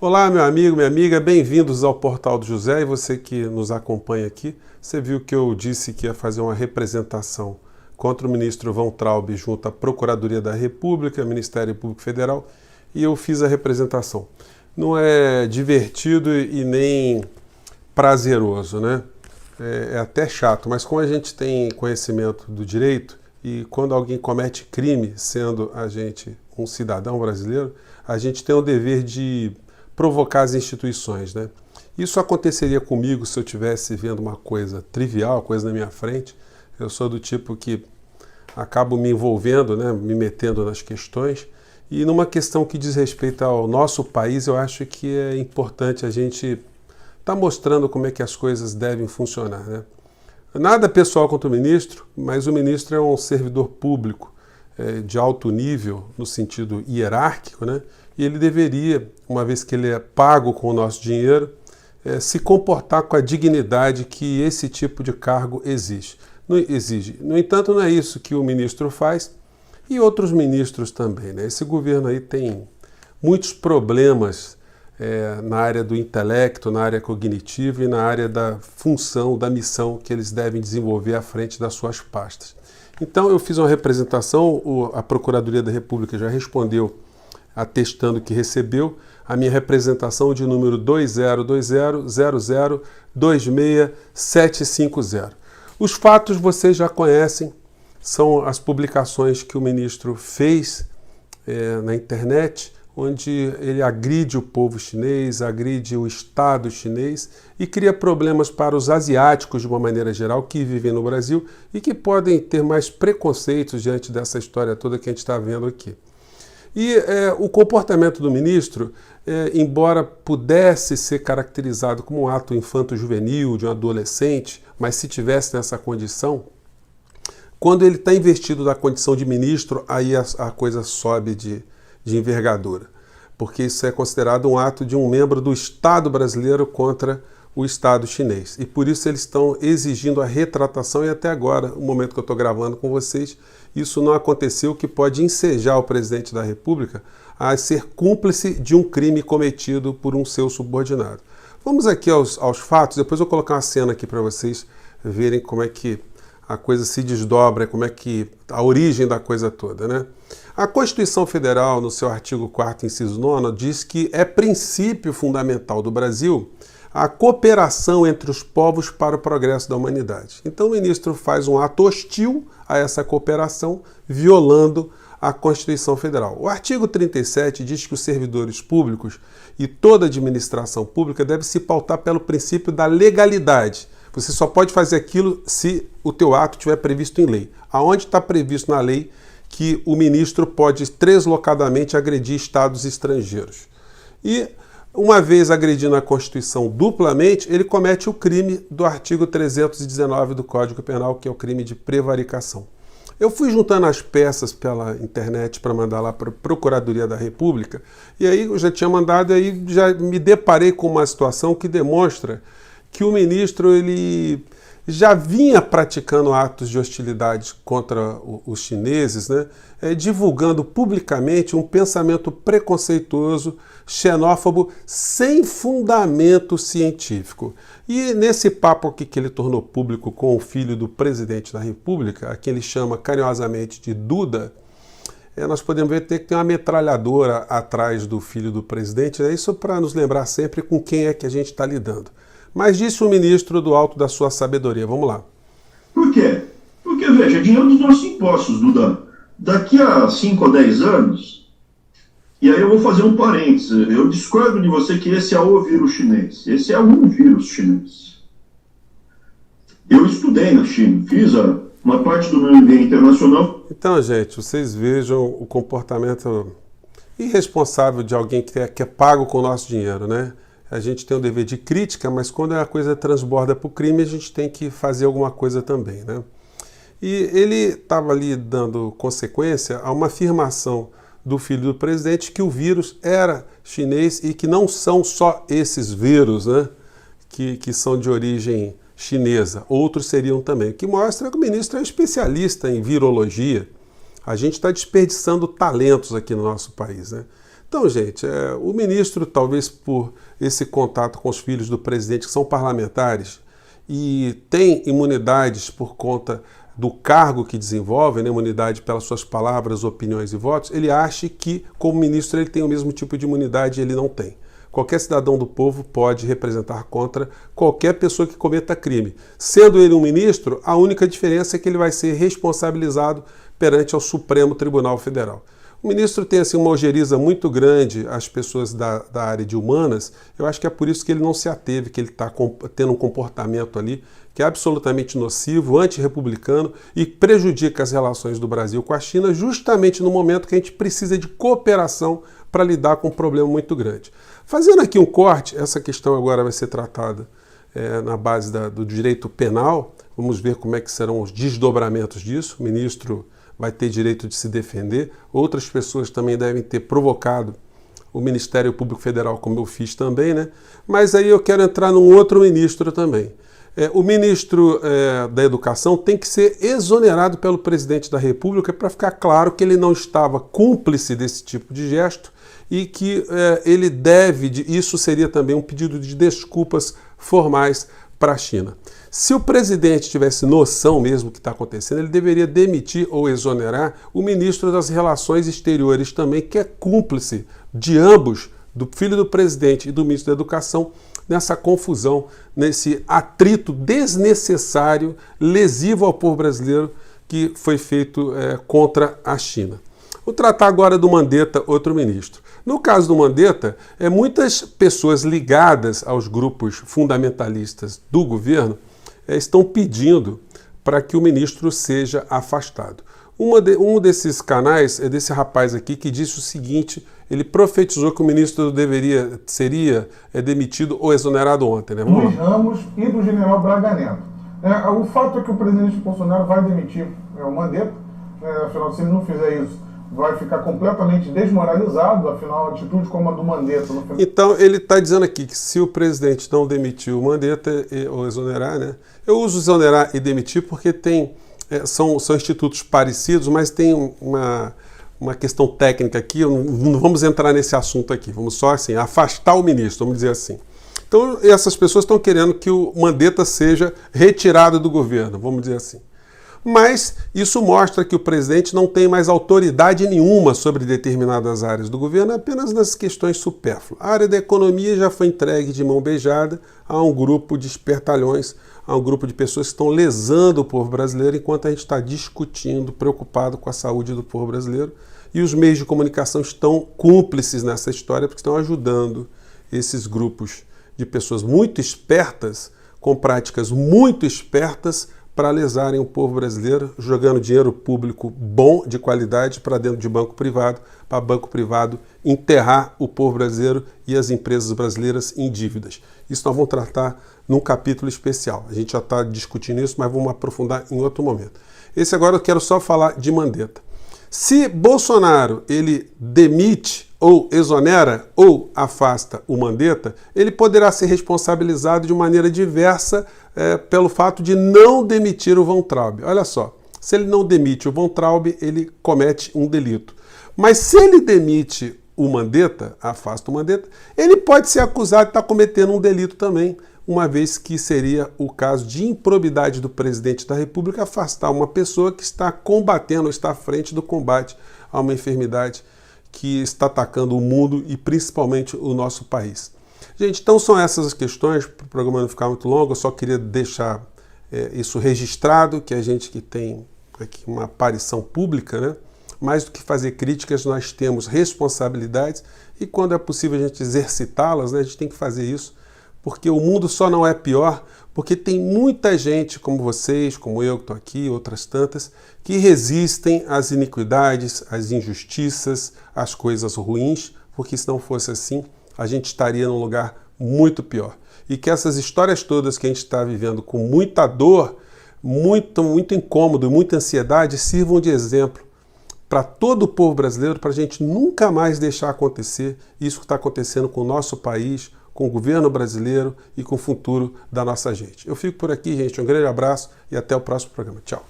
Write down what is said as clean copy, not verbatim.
Olá, meu amigo, minha amiga, bem-vindos ao Portal do José. E você que nos acompanha aqui, você viu que eu disse que ia fazer uma representação contra o ministro Von Traub junto à Procuradoria da República, Ministério Público Federal, e eu fiz a representação. Não é divertido e nem prazeroso, né? É até chato, mas como a gente tem conhecimento do direito e quando alguém comete crime, sendo a gente um cidadão brasileiro, a gente tem o dever de provocar as instituições, né? Isso aconteceria comigo se eu estivesse vendo uma coisa trivial, coisa na minha frente. Eu sou do tipo que acabo me envolvendo, né, me metendo nas questões. E numa questão que diz respeito ao nosso país, eu acho que é importante a gente estar mostrando como é que as coisas devem funcionar, né? Nada pessoal contra o ministro, mas o ministro é um servidor público de alto nível, no sentido hierárquico, né? E ele deveria, uma vez que ele é pago com o nosso dinheiro, se comportar com a dignidade que esse tipo de cargo exige. No entanto, não é isso que o ministro faz e outros ministros também, né? Esse governo aí tem muitos problemas na área do intelecto, na área cognitiva e na área da função, da missão que eles devem desenvolver à frente das suas pastas. Então eu fiz uma representação, a Procuradoria da República já respondeu atestando que recebeu a minha representação de número 2020002675. Os fatos vocês já conhecem, são as publicações que o ministro fez na internet, onde ele agride o povo chinês, agride o Estado chinês e cria problemas para os asiáticos de uma maneira geral que vivem no Brasil e que podem ter mais preconceitos diante dessa história toda que a gente está vendo aqui. E o comportamento do ministro, embora pudesse ser caracterizado como um ato infanto-juvenil de um adolescente, mas se tivesse nessa condição, quando ele está investido na condição de ministro, aí a coisa sobe de envergadura, porque isso é considerado um ato de um membro do Estado brasileiro contra o Estado chinês. E por isso eles estão exigindo a retratação e até agora, no momento que eu estou gravando com vocês, isso não aconteceu, que pode ensejar o presidente da República a ser cúmplice de um crime cometido por um seu subordinado. Vamos aqui aos fatos, depois eu vou colocar uma cena aqui para vocês verem como é que a coisa se desdobra, como é que a origem da coisa toda, né? A Constituição Federal, no seu artigo 4º, inciso 9, diz que é princípio fundamental do Brasil a cooperação entre os povos para o progresso da humanidade. Então o ministro faz um ato hostil a essa cooperação, violando a Constituição Federal. O artigo 37 diz que os servidores públicos e toda administração pública deve se pautar pelo princípio da legalidade. Você só pode fazer aquilo se o teu ato estiver previsto em lei. Aonde está previsto na lei que o ministro pode deslocadamente agredir estados estrangeiros? E uma vez agredindo a Constituição duplamente, ele comete o crime do artigo 319 do Código Penal, que é o crime de prevaricação. Eu fui juntando as peças pela internet para mandar lá para a Procuradoria da República, e aí eu já tinha mandado, e aí já me deparei com uma situação que demonstra que o ministro ele já vinha praticando atos de hostilidade contra os chineses, né? Divulgando publicamente um pensamento preconceituoso, xenófobo, sem fundamento científico. E nesse papo aqui que ele tornou público com o filho do presidente da República, a quem ele chama carinhosamente de Duda, nós podemos ver que tem uma metralhadora atrás do filho do presidente, né? Isso para nos lembrar sempre com quem é que a gente está lidando. Mas disse o ministro do alto da sua sabedoria. Vamos lá. Por quê? Porque, veja, é dinheiro dos nossos impostos, Duda. Daqui a 5 ou 10 anos, e aí eu vou fazer um parênteses, eu discordo de você que esse é o vírus chinês. Esse é um vírus chinês. Eu estudei na China, fiz uma parte do meu MBA internacional. Então, gente, vocês vejam o comportamento irresponsável de alguém que é pago com o nosso dinheiro, né? A gente tem o dever de crítica, mas quando a coisa transborda para o crime, a gente tem que fazer alguma coisa também, né? E ele estava ali dando consequência a uma afirmação do filho do presidente que o vírus era chinês e que não são só esses vírus, né, que são de origem chinesa, outros seriam também, o que mostra que o ministro é um especialista em virologia. A gente está desperdiçando talentos aqui no nosso país, né? Então, gente, o ministro, talvez por esse contato com os filhos do presidente, que são parlamentares, e tem imunidades por conta do cargo que desenvolve, né, imunidade pelas suas palavras, opiniões e votos, ele acha que, como ministro, ele tem o mesmo tipo de imunidade e ele não tem. Qualquer cidadão do povo pode representar contra qualquer pessoa que cometa crime. Sendo ele um ministro, a única diferença é que ele vai ser responsabilizado perante ao Supremo Tribunal Federal. O ministro tem assim, uma ojeriza muito grande às pessoas da área de humanas. Eu acho que é por isso que ele não se ateve, que ele está tendo um comportamento ali que é absolutamente nocivo, antirrepublicano e prejudica as relações do Brasil com a China, justamente no momento que a gente precisa de cooperação para lidar com um problema muito grande. Fazendo aqui um corte, essa questão agora vai ser tratada na base do direito penal. Vamos ver como é que serão os desdobramentos disso. O ministro vai ter direito de se defender. Outras pessoas também devem ter provocado o Ministério Público Federal, como eu fiz também, né? Mas aí eu quero entrar num outro ministro também. O ministro da Educação tem que ser exonerado pelo presidente da República para ficar claro que ele não estava cúmplice desse tipo de gesto e que ele deve, isso seria também um pedido de desculpas formais para a China. Se o presidente tivesse noção mesmo do que está acontecendo, ele deveria demitir ou exonerar o ministro das Relações Exteriores também, que é cúmplice de ambos, do filho do presidente e do ministro da Educação, nessa confusão, nesse atrito desnecessário, lesivo ao povo brasileiro que foi feito contra a China. Vou tratar agora do Mandetta, outro ministro. No caso do Mandetta, muitas pessoas ligadas aos grupos fundamentalistas do governo estão pedindo para que o ministro seja afastado. Um desses canais é desse rapaz aqui que disse o seguinte: ele profetizou que o ministro seria demitido ou exonerado ontem, né? Luiz Ramos e do general Braga Neto. O fato é que o presidente Bolsonaro vai demitir o Mandetta, afinal, se ele não fizer isso, vai ficar completamente desmoralizado, afinal, a atitude como a do Mandetta. Então, ele está dizendo aqui que se o presidente não demitir o Mandetta ou exonerar, né? Eu uso exonerar e demitir porque são institutos parecidos, mas tem uma questão técnica aqui, não vamos entrar nesse assunto aqui, vamos só assim, afastar o ministro, vamos dizer assim. Então, essas pessoas estão querendo que o Mandetta seja retirado do governo, vamos dizer assim. Mas isso mostra que o presidente não tem mais autoridade nenhuma sobre determinadas áreas do governo, apenas nas questões supérfluas. A área da economia já foi entregue de mão beijada a um grupo de espertalhões, a um grupo de pessoas que estão lesando o povo brasileiro enquanto a gente está discutindo, preocupado com a saúde do povo brasileiro. E os meios de comunicação estão cúmplices nessa história porque estão ajudando esses grupos de pessoas muito espertas, com práticas muito espertas, para lesarem o povo brasileiro, jogando dinheiro público bom, de qualidade, para dentro de banco privado, para banco privado enterrar o povo brasileiro e as empresas brasileiras em dívidas. Isso nós vamos tratar num capítulo especial. A gente já está discutindo isso, mas vamos aprofundar em outro momento. Esse agora eu quero só falar de Mandetta. Se Bolsonaro ele demite ou exonera ou afasta o Mandetta, ele poderá ser responsabilizado de maneira diversa pelo fato de não demitir o Von Traub. Olha só, se ele não demite o Von Traub, ele comete um delito. Mas se ele demite o Mandetta, afasta o Mandetta, ele pode ser acusado de estar cometendo um delito também, uma vez que seria o caso de improbidade do presidente da República afastar uma pessoa que está combatendo, está à frente do combate a uma enfermidade que está atacando o mundo e principalmente o nosso país. Gente, então são essas as questões, para o programa não ficar muito longo, eu só queria deixar isso registrado, que a gente que tem aqui uma aparição pública, né? Mais do que fazer críticas, nós temos responsabilidades e quando é possível a gente exercitá-las, né, a gente tem que fazer isso, porque o mundo só não é pior, porque tem muita gente como vocês, como eu que estou aqui, outras tantas, que resistem às iniquidades, às injustiças, às coisas ruins, porque se não fosse assim, a gente estaria num lugar muito pior. E que essas histórias todas que a gente está vivendo com muita dor, muito incômodo, muita ansiedade, sirvam de exemplo para todo o povo brasileiro, para a gente nunca mais deixar acontecer isso que está acontecendo com o nosso país, com o governo brasileiro e com o futuro da nossa gente. Eu fico por aqui, gente. Um grande abraço e até o próximo programa. Tchau.